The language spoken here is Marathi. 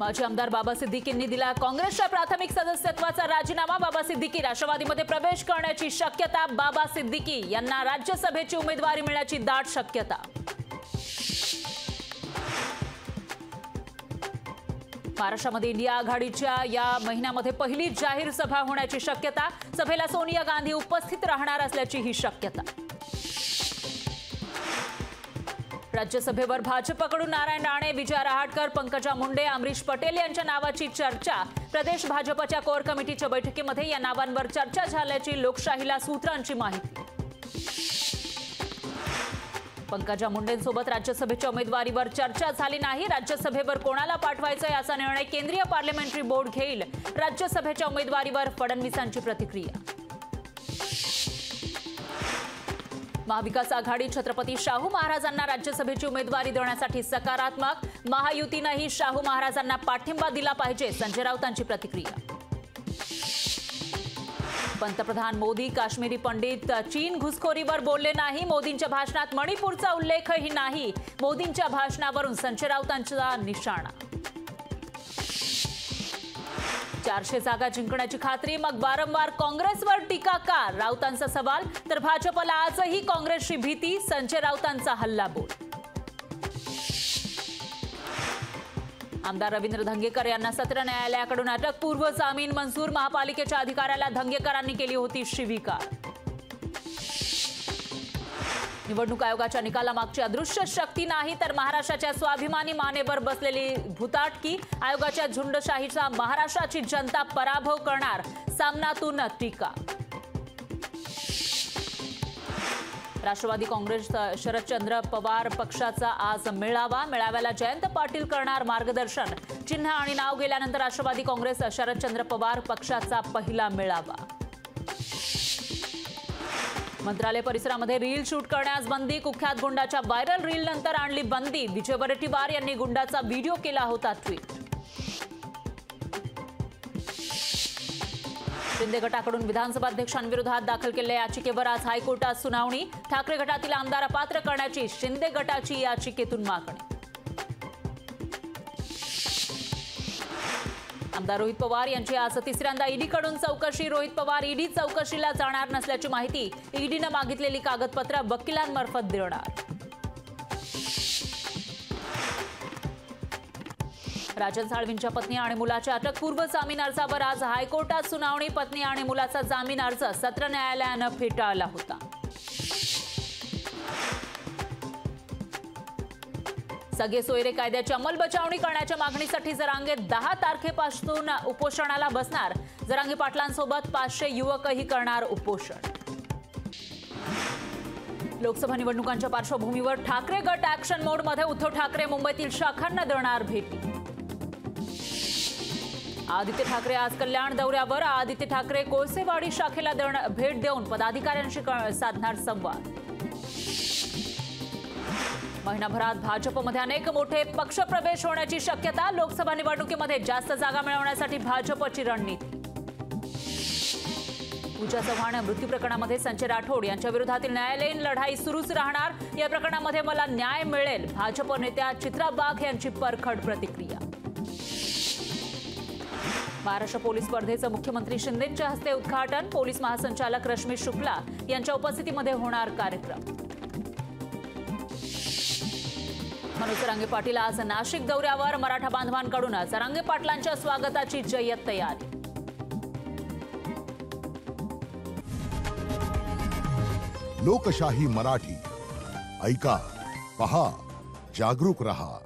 माजी आमदार बाबा सिद्दीकींनी दिला काँग्रेसच्या प्राथमिक सदस्यत्वाचा राजीनामा। बाबा सिद्दीकी राष्ट्रवादीमध्ये प्रवेश करण्याची शक्यता। बाबा सिद्दीकी यांना राज्यसभेची उमेदवारी मिळण्याची दाट शक्यता। महाराष्ट्रामध्ये इंडिया आघाडीच्या या महिन्यामध्ये पहिली जाहीर सभा होण्याची शक्यता। सभेला सोनिया गांधी उपस्थित राहणार असल्याची ही शक्यता। राज्यसभेवर भाजपकडून नारायण राणे, विजय रहाटकर, पंकजा मुंडे, अमरीश पटेल यांच्या नावाची चर्चा। प्रदेश भाजपच्या कोर कमिटीच्या बैठकीमध्ये या नावांवर चर्चा झाल्याची लोकशाहीला सूत्रांची माहिती। पंकजा मुंडेंसोबत राज्यसभेच्या उमेदवारीवर चर्चा झाली नाही। राज्यसभेवर कोणाला पाठवायचं याचा निर्णय केंद्रीय पार्लमेंटरी बोर्ड घेईल। राज्यसभेच्या उमेदवारीवर फडणवीसांची प्रतिक्रिया। महाविकास आघाडी छत्रपती शाहू महाराजांना राज्यसभेची उमेदवारी देण्यासाठी सकारात्मक। महायुतीनेही शाहू महाराजांना पाठिंबा दिला पाहिजे, संजय राऊतांची प्रतिक्रिया। पंतप्रधान मोदी काश्मीरी पंडित चीन घुसखोरीवर बोलले नाही। मोदींच्या भाषणात मणिपूरचा उल्लेखही नाही। मोदींच्या भाषणावरून संजय राऊतांचा निशाणा। 400 जागा जिंकण्याची खात्री, मग वारंवार काँग्रेसवर टीका का? राऊतांचा सवाल। तर भाजपला आजही काँग्रेसची भीती, संजय राऊतांचा हल्लाबोल। आमदार रवींद्र धंगेकर यांना सत्र न्यायालयाकडून अटकपूर्व जामीन मंजूर। महापालिकेच्या अधिकाऱ्याला धंगेकरांनी केली होती शिवीगाळ। निवडणूक आयोगाच्या निकालामागची अदृश्य शक्ती नाही तर महाराष्ट्राच्या स्वाभिमानी मानेवर बसलेली भुताटकी। आयोगाच्या झुंडशाहीचा महाराष्ट्राची जनता पराभव करणार, सामनातून टीका। राष्ट्रवादी काँग्रेस शरदचंद्र पवार पक्षाचा आज मेळावा। मेळाव्याला जयंत पाटील करणार मार्गदर्शन। चिन्ह आणि नाव गेल्यानंतर राष्ट्रवादी काँग्रेस शरदचंद्र पवार पक्षाचा पहिला मेळावा। मंत्रालय परिसरामध्ये रील शूट करण्यास बंदी। कुख्यात गुंडाच्या व्हायरल रील नंतर आणली बंदी। विजय वडेट्टीवार यांनी गुंडाचा व्हिडिओ केला होता ट्विट। शिंदे गटाकडून विधानसभा अध्यक्षांविरोधात दाखल केलेल्या याचिकेवर आज हायकोर्टात सुनावणी। ठाकरे गटातील आमदार अपात्र करण्याची शिंदे गटाची याचिकेतून मागणी। आमदार रोहित पवार यांची आज तिसऱ्यांदा ईडीकडून चौकशी। रोहित पवार ईडी चौकशीला जाणार नसल्याची माहिती। ईडीने मागितलेली कागदपत्र वकिलांमार्फत देणार। राजन साळवींच्या पत्नी आणि मुलाच्या अटकपूर्व जामीन अर्जावर आज हायकोर्टात सुनावणी। पत्नी आणि मुलाचा जामीन अर्ज सत्र न्यायालयानं फेटाळला होता। सगळे सोयरे कायद्याची अंमलबजावणी करण्याच्या मागणीसाठी जरांगे 10 तारखेपासून उपोषणाला बसणार। जरांगे पाटलांसोबत 500 युवकही करणार उपोषण। लोकसभा निवडणुकांच्या पार्श्वभूमीवर ठाकरे गट ऍक्शन मोडमध्ये। उद्धव ठाकरे मुंबईतील शाखांना देणार भेटी। आदित्य ठाकरे आज कल्याण दौऱ्यावर। आदित्य ठाकरे कोळसेवाडी शाखेला भेट देऊन पदाधिकाऱ्यांशी साधणार संवाद। महिनाभरात भाजपमध्ये अनेक मोठे पक्षप्रवेश होण्याची शक्यता। लोकसभा निवडणुकीमध्ये जास्त जागा मिळवण्यासाठी भाजपची रणनीती। पूजा चव्हाण मृत्यू प्रकरणामध्ये संजय राठोड यांच्या विरोधातील न्यायालयीन लढाई सुरूच राहणार। या प्रकरणामध्ये मला न्याय मिळेल, भाजप नेत्या चित्रा वाघ यांची परखड प्रतिक्रिया। महाराष्ट्र पोलीस स्पर्धेचं मुख्यमंत्री शिंदेंच्या हस्ते उद्घाटन। पोलीस महासंचालक रश्मी शुक्ला यांच्या उपस्थितीमध्ये होणार कार्यक्रम। मनोज जरांगे पाटील आज नाशिक दौऱ्यावर। मराठा बांधवांकडून जरांगे पाटलांच्या स्वागताची जय्यत तयारी। लोकशाही मराठी ऐका, पहा, जागरूक रहा।